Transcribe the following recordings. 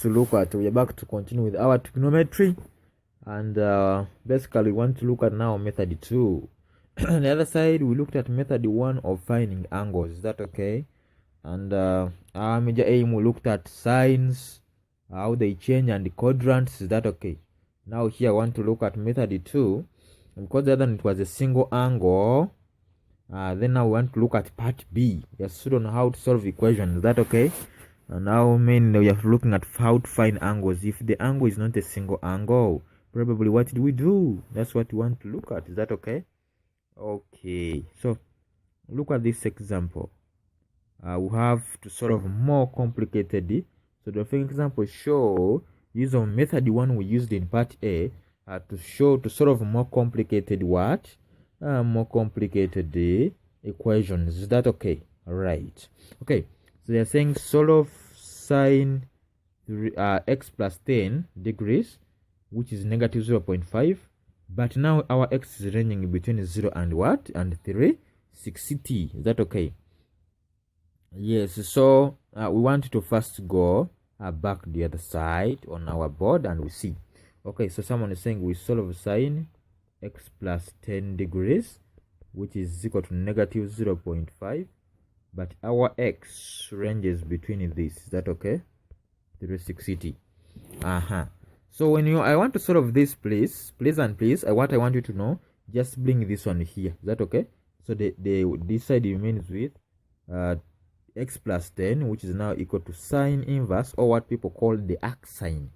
we are back to continue with our trigonometry, and basically we want to look at now method 2. On the other side we looked at method 1 of finding angles. Is that okay? And our major aim, we looked at signs, how they change, and the quadrants. Is that okay? Now here I want to look at method 2, because the other one it was a single angle. Then now we want to look at part B, just on how to solve equations. Is that okay? And now mainly we are looking at how to find angles. If the angle is not a single angle, probably what do we do? That's what we want to look at. Is that okay? Okay, so look at this example. We have to solve more complicated. So the first example show use of method 1 we used in part A to solve more complicated more complicated equations. Is that okay? All right. Okay, so they're saying solve sine x plus 10 degrees, which is negative 0.5, but now our x is ranging between 0 and what? And 360. Is that okay? Yes, so we want to first go back the other side on our board and we see. Okay, so someone is saying we solve sine x plus 10 degrees, which is equal to negative 0.5, but our x ranges between this. Is that okay? 360. So when I want to solve this, please what I want you to know, just bring this one here. Is that okay? So this side remains with x plus 10, which is now equal to sine inverse, or what people call the arc sine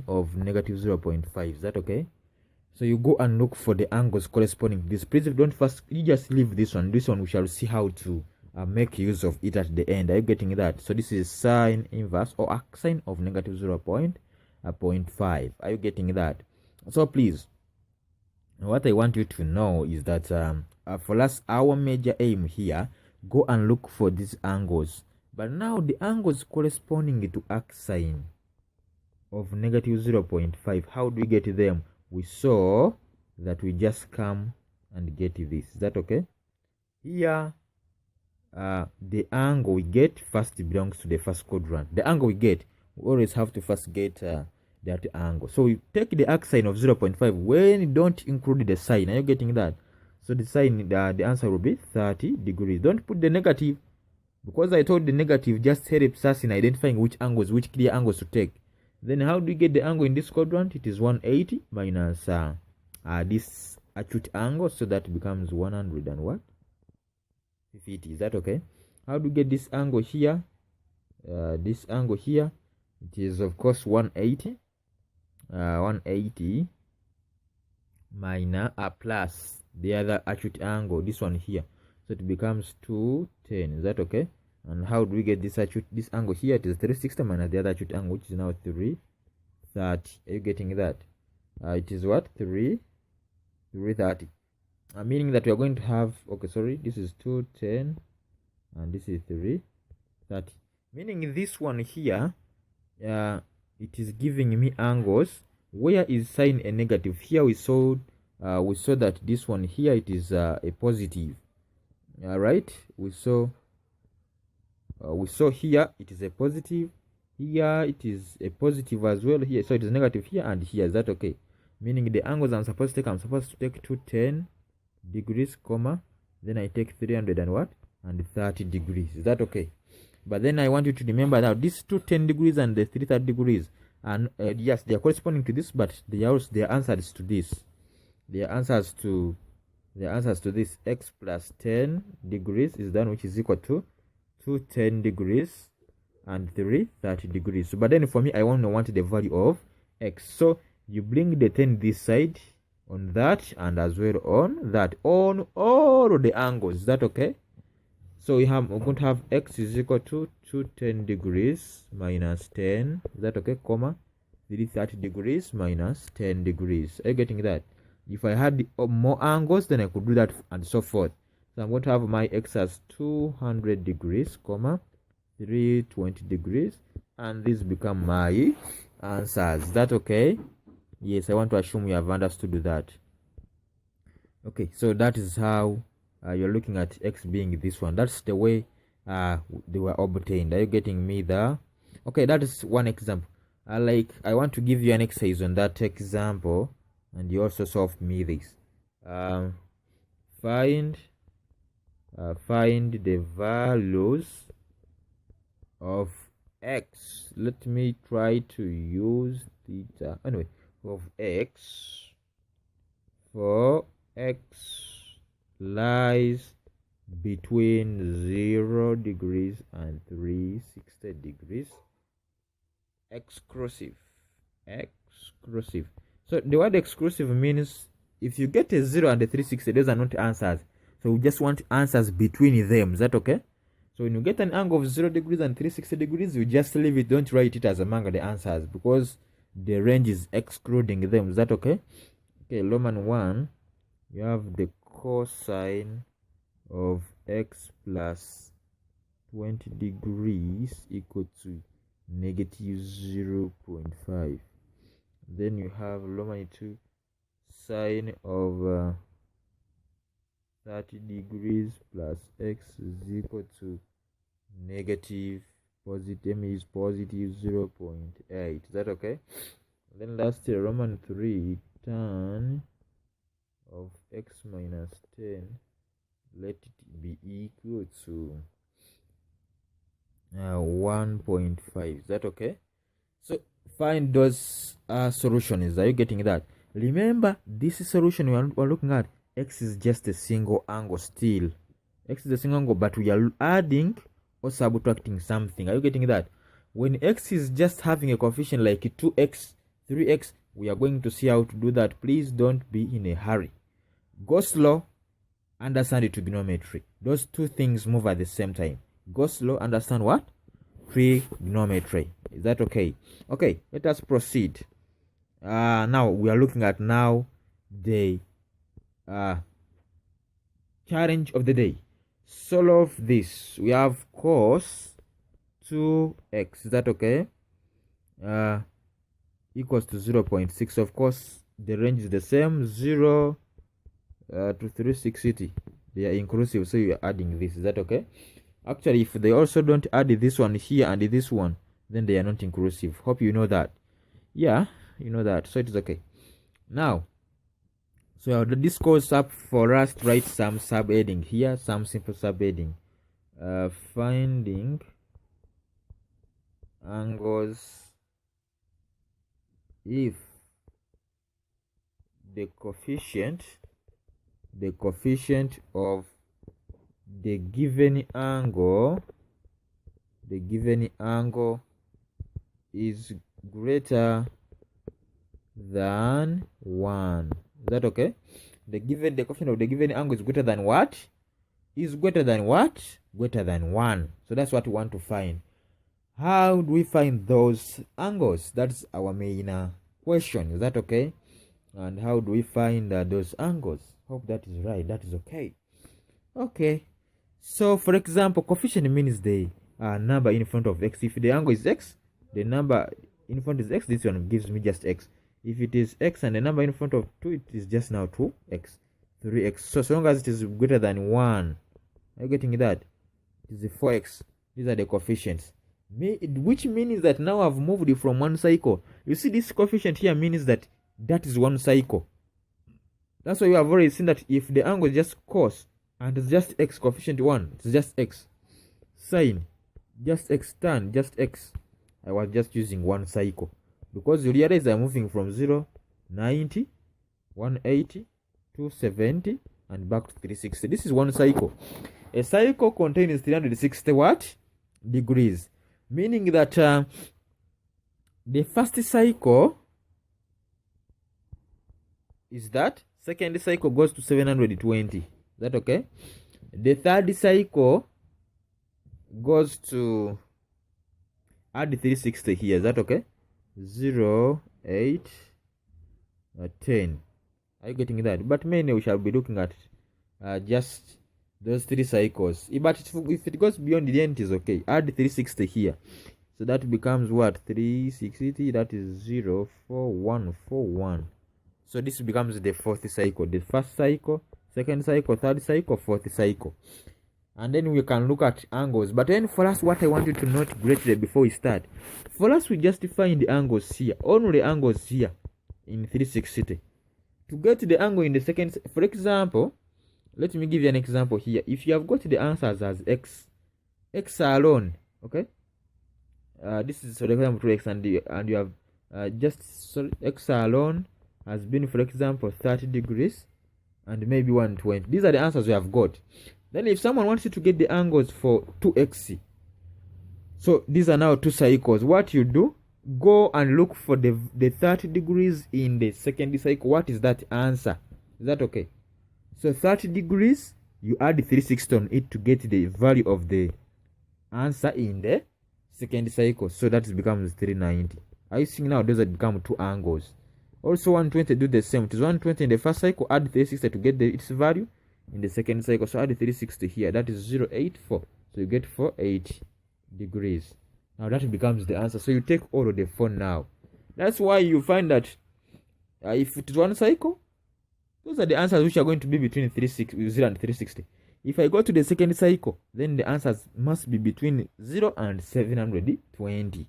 of negative 0.5. Is that okay? So you go and look for the angles corresponding to this. Please don't first, you just leave this one. This one we shall see how to make use of it at the end. Are you getting that? So this is sine inverse or arc sine of negative 0.5. Are you getting that? So please, what I want you to know is that for us, our major aim here, go and look for these angles. But now the angles corresponding to arc sine of negative 0.5, how do we get them? We saw that we just come and get this. Is that okay? Here, the angle we get first belongs to the first quadrant. The angle we get, we always have to first get that angle. So we take the arc sine of 0.5 when you don't include the sine. Are you getting that? So the sine, the answer will be 30 degrees. Don't put the negative, because I told the negative just helps us in identifying which clear angles to take. Then how do we get the angle in this quadrant? It is 180 minus this acute angle, so that becomes 100 and what? 50. Is that okay? How do we get this angle here? This angle here, it is of course 180. 180 minus plus the other acute angle, this one here, so it becomes 210. Is that okay? And how do we get this angle here? It is 360 minus the other acute angle, which is now 330. Are you getting that? It is what? 330. Meaning that we are going to have, okay, sorry, this is 210 and this is 330. Meaning this one here, it is giving me angles. Where is sine a negative? Here we saw that this one here, it is a positive. All right, we saw here it is a positive, here it is a positive as well, here so it is negative here and here. Is that okay? Meaning the angles I'm supposed to take 210 degrees, comma, then I take 300 and what? And 30 degrees. Is that okay? But then I want you to remember now these 210 degrees and the 330 degrees, and yes, they are corresponding to this, but they are also their answers to this. Their answers to this. X plus 10 degrees is done, which is equal to 210 degrees and 330 degrees. So, but then for me, I want the value of x. So you bring the 10 this side on that, and as well on that, on all of the angles. Is that okay? So we're going to have x is equal to 210 degrees minus 10. Is that okay? Comma 330 degrees minus 10 degrees. Are you getting that? If I had more angles, then I could do that and so forth. So I'm going to have my x as 200 degrees, comma 320 degrees, and this become my answers. Is that okay? Yes, I want to assume you have understood that. Okay, so that is how you're looking at x being this one. That's the way they were obtained. Are you getting me there? Okay, that is one example. I want to give you an exercise on that example, and you also solve me this. Um, find the values of x. Let me try to use theta anyway of x for x lies between 0 degrees and 360 degrees. Exclusive. So the word exclusive means if you get a 0 and a 360, those are not answers. So we just want answers between them. Is that okay? So when you get an angle of 0 degrees and 360 degrees, you just leave it. Don't write it as among the answers because the range is excluding them. Is that okay? Okay, Roman 1, you have the cosine of x plus 20 degrees equal to negative 0.5. Then you have Roman 2, sine of 30 degrees plus x is equal to negative positive 0.8. Is that okay? Then lastly, Roman 3, tan of x minus 10, let it be equal to 1.5. Is that okay? So find those solutions. Are you getting that? Remember, this solution we're looking at, x is just a single angle still. X is a single angle, but we are adding or subtracting something. Are you getting that? When x is just having a coefficient like 2x, 3x, we are going to see how to do that. Please don't be in a hurry. Go slow, understand trigonometry. Those two things move at the same time. Go slow, understand what? Trigonometry. Is that okay? Okay, let us proceed. Now we are looking at the challenge of the day. Solve this. We have cos 2x. Is that okay? Equals to 0.6. Of course, the range is the same, 0 to 360. They are inclusive, so you are adding this. Is that okay? Actually, if they also don't add this one here and this one, then they are not inclusive. Hope you know that. Yeah, you know that, so it is okay. Now, so this goes up for us to write some subheading here, some simple subheading. Finding angles if the coefficient of the given angle is greater than 1. Is that okay? The coefficient of the given angle is greater than what? Is greater than what? Greater than 1. So that's what we want to find. How do we find those angles? That's our main question. Is that okay? And how do we find those angles? Hope that is right. That is okay. Okay. So for example, coefficient means the number in front of x. If the angle is x, the number in front is x. This one gives me just x. If it is x and the number in front of 2, it is just now 2x, 3x. So long as it is greater than 1, are you getting that? It is 4x. These are the coefficients. Which means that now I've moved it from one cycle. You see this coefficient here means that is one cycle. That's why you have already seen that if the angle is just cos and it's just x, coefficient 1, it's just x. Sine, just x. Tan, just x. I was just using one cycle. Because you realize I'm moving from 0, 90, 180, 270, and back to 360. This is one cycle. A cycle contains 360 what? Degrees. Meaning that the first cycle is that. Second cycle goes to 720. Is that okay? The third cycle goes to add 360 here. Is that okay? 0, 8, 10. Are you getting that? But mainly we shall be looking at just those 3 cycles. But if it goes beyond the end, it is okay. Add 360 here. So that becomes what? 360. That is 0, 4, 1, 4, 1. So this becomes the fourth cycle. The first cycle, second cycle, third cycle, fourth cycle. and then we can look at angles. But then for us, what I want you to note greatly before we start, for us, we just find the angles here, only the angles here in 360. To get the angle in the second, for example, let me give you an example here. If you have got the answers as x alone, okay, this is for example 2x, and you have x alone has been, for example, 30 degrees and maybe 120. These are the answers we have got. Then if someone wants you to get the angles for 2x, so these are now two cycles, what you do, go and look for the 30 degrees in the second cycle. What is that answer? Is that okay? So 30 degrees, you add 360 on it to get the value of the answer in the second cycle. So that becomes 390. Are you seeing now? Those have become two angles. Also 120, do the same. It is 120 in the first cycle, add 360 to get its value in the second cycle. So add 360 here. That is 084. So you get 480 degrees. Now that becomes the answer. So you take all of the 4 now. That's why you find that if it is one cycle, those are the answers which are going to be between 0 and 360. If I go to the second cycle, then the answers must be between 0 and 720.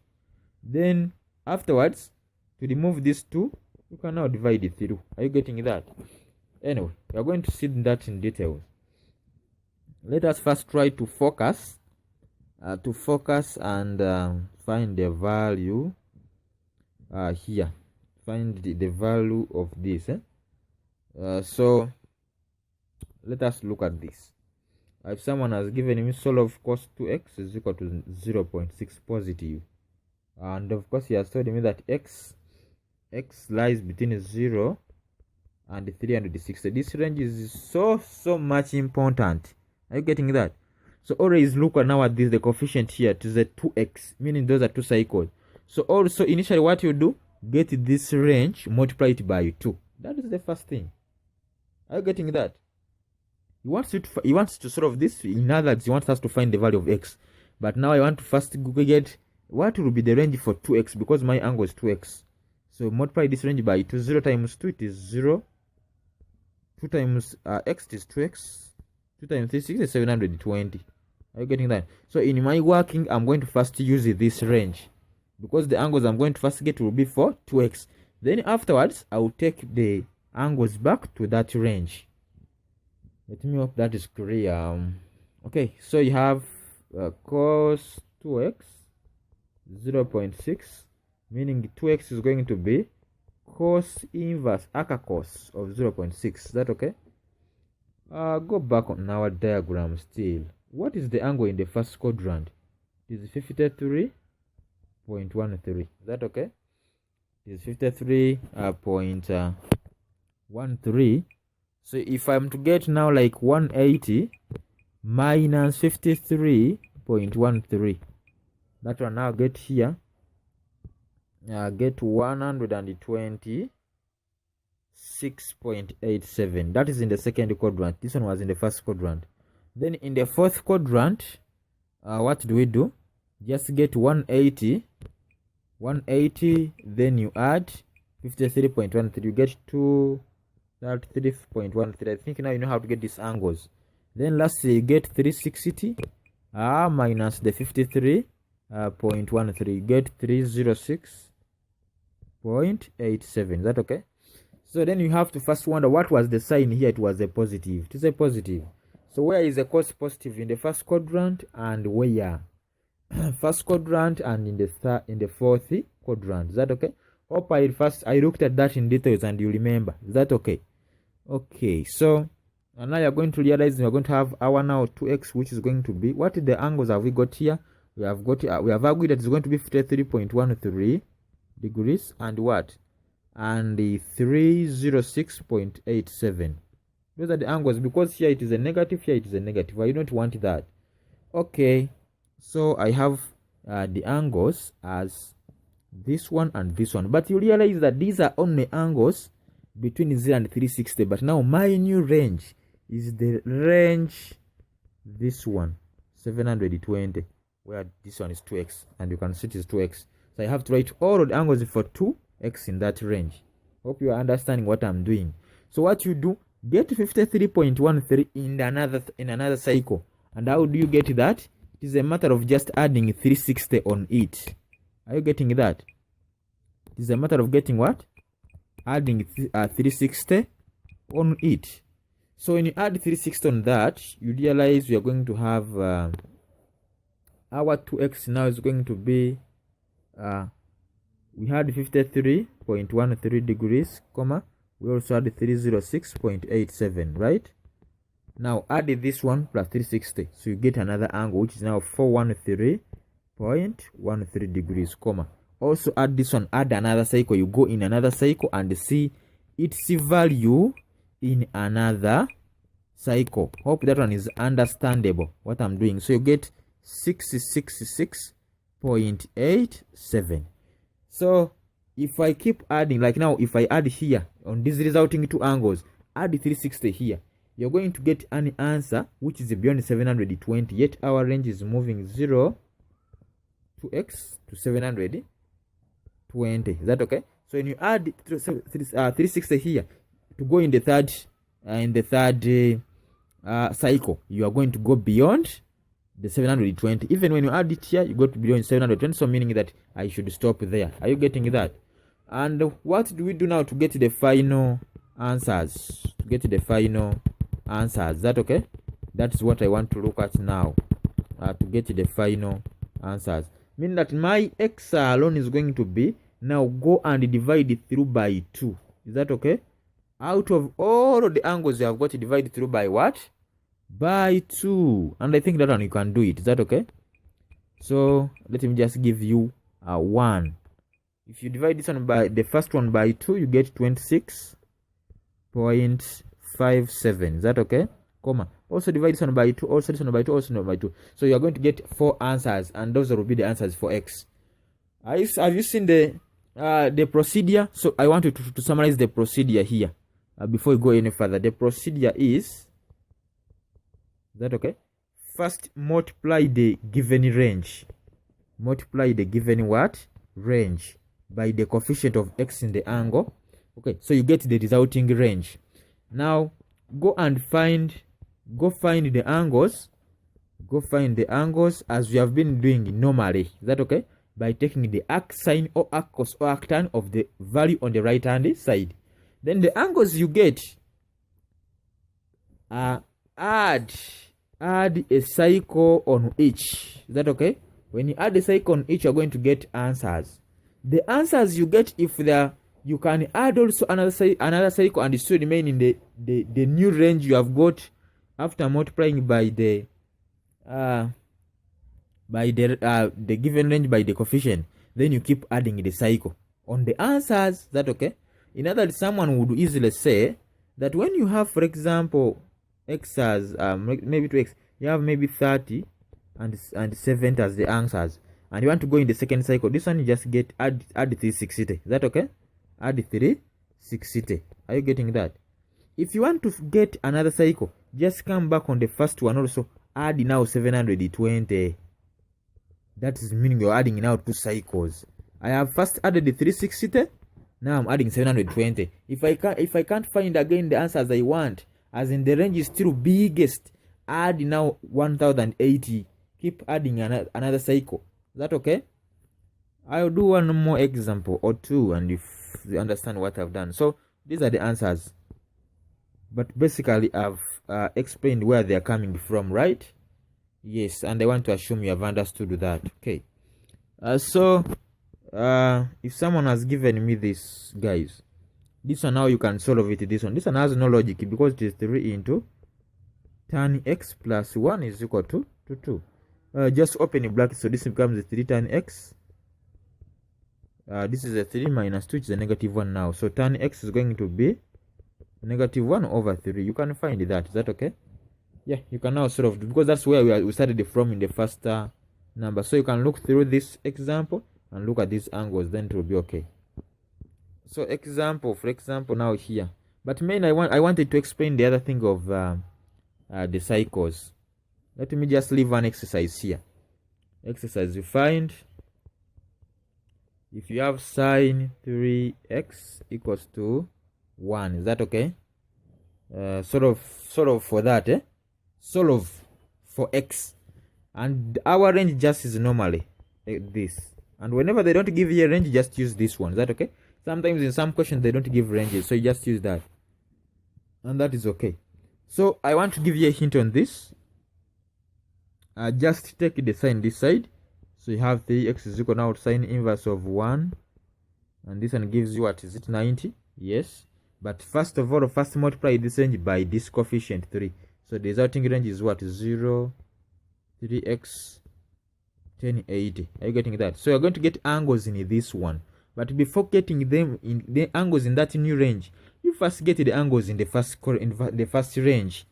Then afterwards, to remove these 2, you can now divide it through. Are you getting that? Anyway, we are going to see that in detail. Let us first try to focus and find the value here. Find the value of this. So let us look at this. If someone has given me solve cos 2x is equal to 0.6 positive, and of course he has told me that x lies between 0 and 360. This range is so much important. Are you getting that? So always look now at this, the coefficient here to the 2x, meaning those are two cycles. So also initially what you do, get this range, multiply it by 2. That is the first thing. Are you getting that? He wants to solve this. In other words, he wants us to find the value of x. But now I want to first get what will be the range for 2x, because my angle is 2x. So multiply this range by 2. 0 times 2, it is 0. 2 times x is 2x. 2 times 3 6 is 720. Are you getting that? So in my working, I'm going to first use this range, because the angles I'm going to first get will be for 2x. Then afterwards, I will take the angles back to that range. Let me hope that is clear. Okay, so you have cos 2x 0.6, meaning 2x is going to be cos inverse arc cos of 0.6. Is that okay? Go back on our diagram still. What is the angle in the first quadrant? It is 53.13. Is that okay? It is 53.13. So if I'm to get now like 180 minus 53.13, that one now get here, get 126.87. That is in the second quadrant. This one was in the first quadrant. Then in the fourth quadrant, what do we do? Just get 180, then you add 53.13. You get 233.13. I think now you know how to get these angles. Then lastly, you get 360 minus the 53.13. You get 306.87. Is that okay? So then you have to first wonder, what was the sign here? It was a positive. It is a positive. So where is the cos positive? In the first quadrant, and where? First quadrant and in the fourth quadrant. Is that okay? Hope I looked at that in details and you remember. Is that okay? Okay, so and now you're going to realize we're going to have our now 2x, which is going to be, what the angles have we got here? We have got we have agreed that it's going to be 53.13 degrees and what? And the 306.87. Those are the angles, because here it is a negative, here it is a negative. I don't want that. Okay, so I have the angles as this one and this one, but you realize that these are only angles between 0 and 360. But now my new range is the range, this one 720, where this one is 2x, and you can see it is 2x. So I have to write all of the angles for 2x in that range. Hope you are understanding what I'm doing. So what you do, get 53.13 in another cycle, And how do you get that? It is a matter of just adding 360 on it. Are you getting that? It is a matter of getting what? Adding 360 on it. So when you add 360 on that, you realize we are going to have our 2x now is going to be we had 53.13 degrees, comma, we also had 306.87, right? Now add this one plus 360, so you get another angle which is now 413.13 degrees, comma. Also add this one, add another cycle, you go in another cycle and see its value in another cycle. Hope that one is understandable what I'm doing. So you get 666.87. So if I keep adding, like now if I add here on these resulting two angles, add 360 here, you're going to get an answer which is beyond 720, yet our range is moving 0 to x to 720. Is that okay? So when you add 360 here to go in the third cycle, you are going to go beyond the 720. Even when you add it here, you go to beyond 720, so meaning that I should stop there. Are you getting that? And what do we do now to get the final answers? To get the final answers, is that okay? That's what I want to look at now, to get the final answers. Meaning that my x alone is going to be, now go and divide it through by 2. Is that okay? Out of all of the angles you have got to divide through by what? By 2. And I think that one you can do it. Is that okay? So let me just give you a 1. If you divide this one by the first one by 2, you get 26.57. Is that okay? Comma. Also divide this one by 2, also this one by 2, also by 2. So you are going to get 4 answers, and those will be the answers for x. Have you seen the procedure? So I want you to summarize the procedure here before you go any further. The procedure is that okay? First, multiply the given range. Multiply the given what? Range by the coefficient of x in the angle. Okay, so you get the resulting range. Now go find the angles. Go find the angles as we have been doing normally. Is that okay? By taking the arc sine or arc cos or arc tan of the value on the right hand side. Then the angles you get, add a cycle on each. Is that okay? When you add a cycle on each, you're going to get answers. The answers you get, if you can add also another cycle and still remain in the new range you have got after multiplying by the given range by the coefficient. Then you keep adding the cycle on the answers. Is that okay? In other words, someone would easily say that when you have, for example, x as maybe 2x, you have maybe 30 and 70 as the answers, and you want to go in the second cycle, this one you just get add 360. Is that okay? Add 360. Are you getting that? If you want to get another cycle, just come back on the first one also, add now 720. That is meaning you're adding now 2 cycles. I have first added the 360, now I'm adding 720. If I can't find again the answers I want, as in the range is still biggest, add now 1080. Keep adding another cycle. Is that okay? I'll do one more example or two, and if you understand what I've done. So these are the answers, but basically I've explained where they are coming from, right? Yes, and I want to assume you have understood that. Okay. So if someone has given me this, guys, this one, now you can solve it. This one has no logic because it is 3 into tan x plus 1 is equal to 2. Just open a bracket, so this becomes 3 tan x. This is a 3 minus 2, which is a negative 1 now. So tan x is going to be negative 1 over 3. You can find that. Is that okay? Yeah, you can now solve it, because that's where we started from in the first number. So you can look through this example and look at these angles, then it will be okay. So for example now here, but main I wanted to explain the other thing of the cycles. Let me just leave one exercise here. Exercise, you find if you have sine 3x equals to 1. Is that okay? Sort of for that, solve for x, and our range just is normally this. And whenever they don't give you a range, just use this one. Is that okay? Sometimes in some questions they don't give ranges, so you just use that, and that is okay. So I want to give you a hint on this. Just take the sign this side, so you have 3x is equal now to sine inverse of 1, and this one gives you what is it, 90? Yes, but first of all, first multiply this range by this coefficient 3. So the resulting range is what? 0, 3x, 1080. Are you getting that? So you're going to get angles in this one, but before getting them in the angles in that new range, you first get the angles in the first range.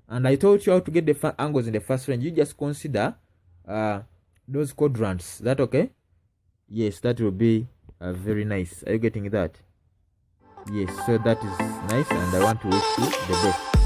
And I told you how to get the angles in the first range. You just consider those quadrants. Is that okay? Yes, that will be very nice. Are you getting that? Yes, so that is nice, and I want to wish you the best.